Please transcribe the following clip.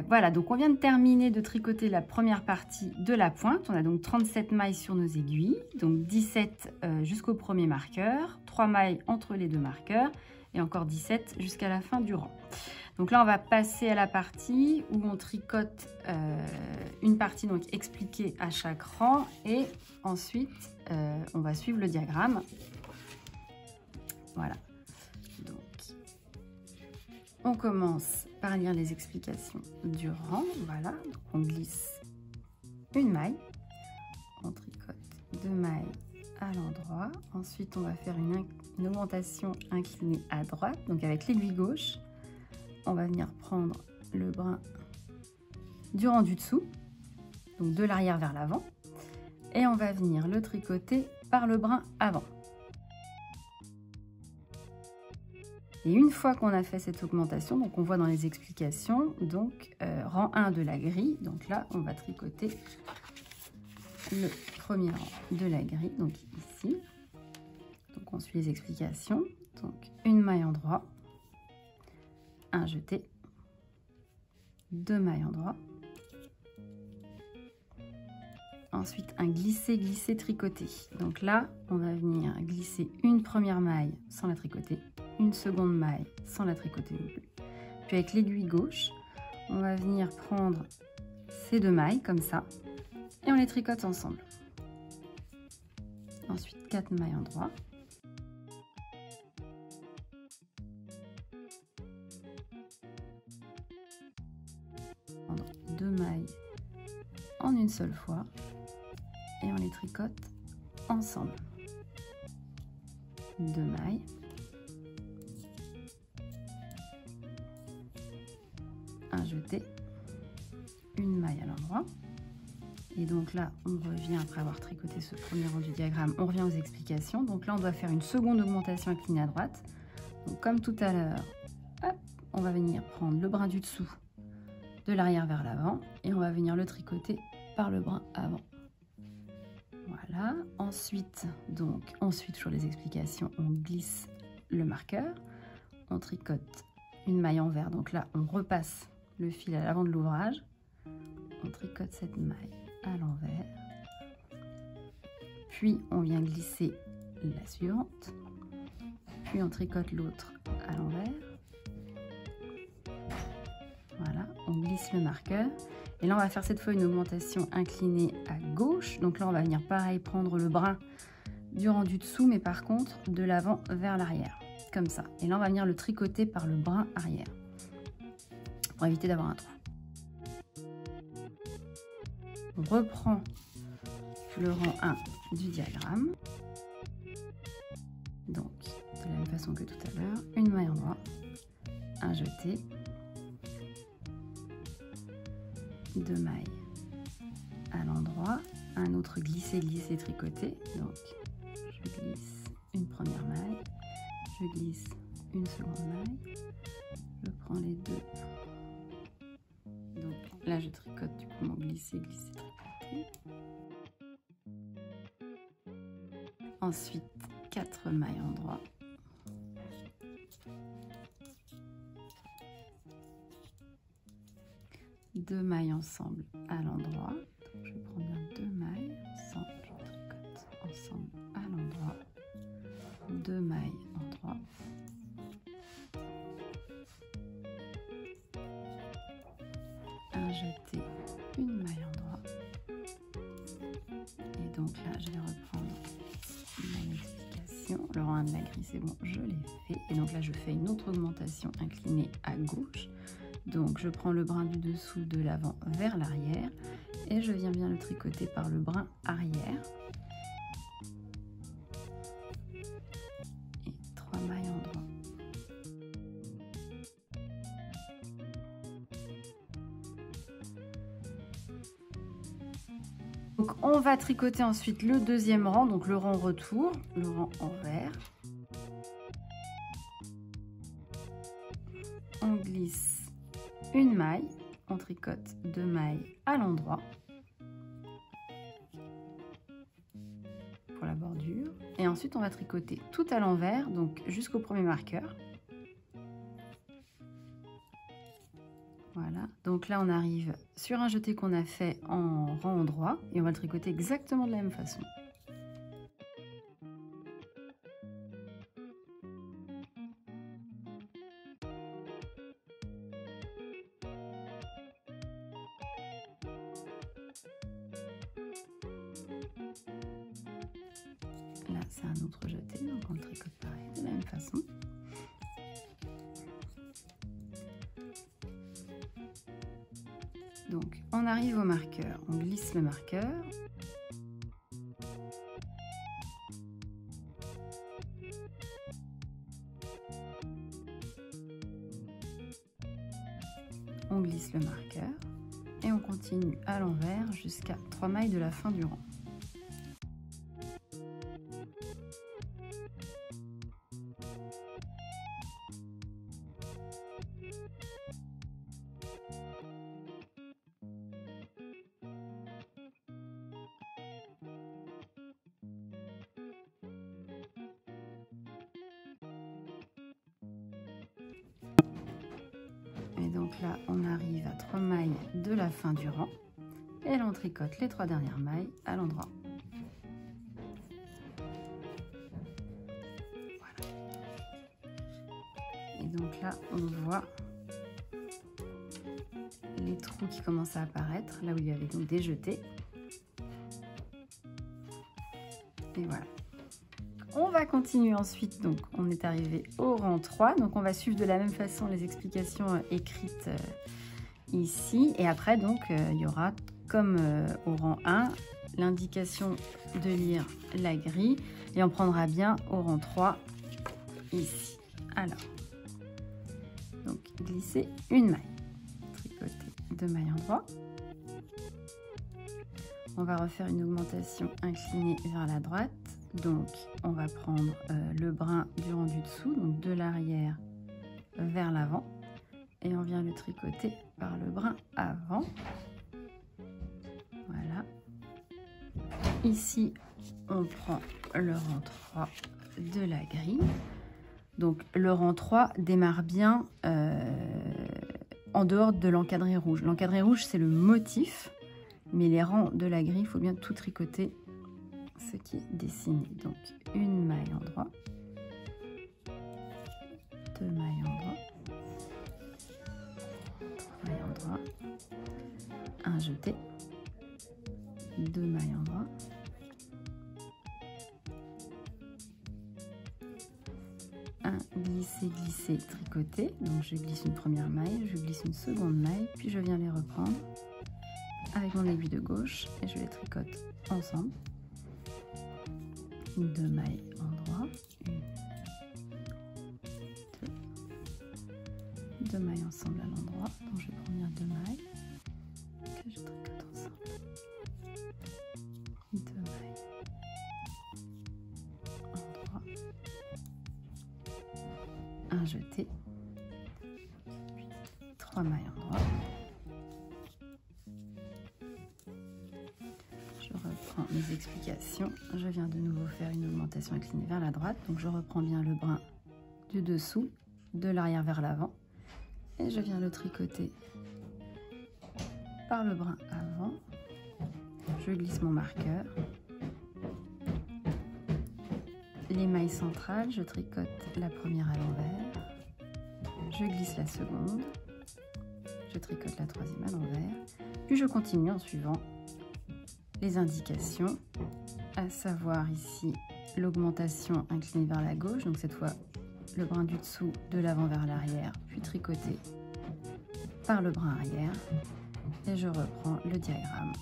Voilà, donc on vient de terminer de tricoter la première partie de la pointe. On a donc 37 mailles sur nos aiguilles, donc 17 jusqu'au premier marqueur, 3 mailles entre les deux marqueurs et encore 17 jusqu'à la fin du rang. Donc là, on va passer à la partie où on tricote une partie donc expliquée à chaque rang et ensuite on va suivre le diagramme. Voilà. Donc, on commence par lire les explications du rang. Voilà, donc on glisse une maille, on tricote 2 mailles à l'endroit. Ensuite, on va faire une augmentation inclinée à droite, donc avec l'aiguille gauche. On va venir prendre le brin du rang du dessous, donc de l'arrière vers l'avant, et on va venir le tricoter par le brin avant. Et une fois qu'on a fait cette augmentation, donc on voit dans les explications, donc rang 1 de la grille, donc là on va tricoter le premier rang de la grille, donc ici. Donc on suit les explications, donc une maille en droit, un jeté, 2 mailles en droit, ensuite un glissé tricoté. Donc là on va venir glisser une première maille sans la tricoter, une seconde maille sans la tricoter non plus. Puis avec l'aiguille gauche, on va venir prendre ces 2 mailles comme ça et on les tricote ensemble. Ensuite 4 mailles en droit. Prendre 2 mailles en une seule fois et on les tricote ensemble. 2 mailles. Un jeté, une maille à l'endroit et donc là on revient après avoir tricoté ce premier rang du diagramme, on revient aux explications. Donc là on doit faire une seconde augmentation inclinée à droite, donc comme tout à l'heure, on va venir prendre le brin du dessous de l'arrière vers l'avant et on va venir le tricoter par le brin avant. Voilà, ensuite sur les explications on glisse le marqueur, on tricote une maille envers, donc là on repasse le fil à l'avant de l'ouvrage, on tricote cette maille à l'envers, puis on vient glisser la suivante, puis on tricote l'autre à l'envers. Voilà, on glisse le marqueur et là on va faire cette fois une augmentation inclinée à gauche. Donc là on va venir pareil prendre le brin du rang du dessous, mais par contre de l'avant vers l'arrière, comme ça. Et là on va venir le tricoter par le brin arrière pour éviter d'avoir un trou. On reprend le rang 1 du diagramme. Donc de la même façon que tout à l'heure, une maille en droit, un jeté, 2 mailles à l'endroit, un autre glissé tricoté. Donc je glisse une première maille, je glisse une seconde maille, je prends les deux. Donc là je tricote du coup mon glissé tricoté. Ensuite 4 mailles en droit. Deux mailles ensemble à l'endroit. Je prends bien 2 mailles ensemble, je tricote ensemble à l'endroit. 2 mailles en droit. Un jeté, une maille en droit. Et donc là, je vais reprendre mon explication. Le rang 1 de la grille, c'est bon, je l'ai fait. Et donc là, je fais une autre augmentation inclinée à gauche. Donc je prends le brin du dessous de l'avant vers l'arrière et je viens bien le tricoter par le brin arrière. Et 3 mailles en droit. Donc on va tricoter ensuite le deuxième rang, donc le rang retour, le rang envers. On glisse une maille, on tricote 2 mailles à l'endroit pour la bordure et ensuite on va tricoter tout à l'envers, donc jusqu'au premier marqueur. Voilà, donc là on arrive sur un jeté qu'on a fait en rang droit et on va le tricoter exactement de la même façon. Là c'est un autre jeté, donc on le tricote pareil de la même façon. Donc on arrive au marqueur, on glisse le marqueur. On glisse le marqueur et on continue à l'envers jusqu'à 3 mailles de la fin du rang. Et donc là, on arrive à 3 mailles de la fin du rang et l'on tricote les 3 dernières mailles à l'endroit. Voilà. Et donc là, on voit les trous qui commencent à apparaître, là où il y avait donc des jetés. Et voilà. On va continuer ensuite, donc on est arrivé au rang 3, donc on va suivre de la même façon les explications écrites ici, et après donc il y aura comme au rang 1 l'indication de lire la grille, et on prendra bien au rang 3 ici. Alors, donc glisser une maille, tricoter 2 mailles en droit, on va refaire une augmentation inclinée vers la droite. Donc, on va prendre le brin du rang du dessous, donc de l'arrière vers l'avant, et on vient le tricoter par le brin avant. Voilà. Ici, on prend le rang 3 de la grille. Donc, le rang 3 démarre bien en dehors de l'encadré rouge. L'encadré rouge, c'est le motif, mais les rangs de la grille, il faut bien tout tricoter ce qui est dessiné. Donc une maille en droit, 2 mailles en droit, 3 mailles en droit, un jeté, 2 mailles en droit, un glisser, tricoter. Donc je glisse une première maille, je glisse une seconde maille, puis je viens les reprendre avec mon aiguille de gauche et je les tricote ensemble. 2 mailles en droit, 2 mailles ensemble à l'endroit, donc je vais prendre 2 mailles que je tricote ensemble, 2 mailles en droit, un jeté, 3 mailles en droit. Je reprends mes explications, je viens de nouveau faire une augmentation inclinée vers la droite, donc je reprends bien le brin du dessous, de l'arrière vers l'avant, et je viens le tricoter par le brin avant, je glisse mon marqueur, les mailles centrales, je tricote la première à l'envers, je glisse la seconde, je tricote la troisième à l'envers, puis je continue en suivant les indications, à savoir ici l'augmentation inclinée vers la gauche, donc cette fois le brin du dessous de l'avant vers l'arrière, puis tricoté par le brin arrière, et je reprends le diagramme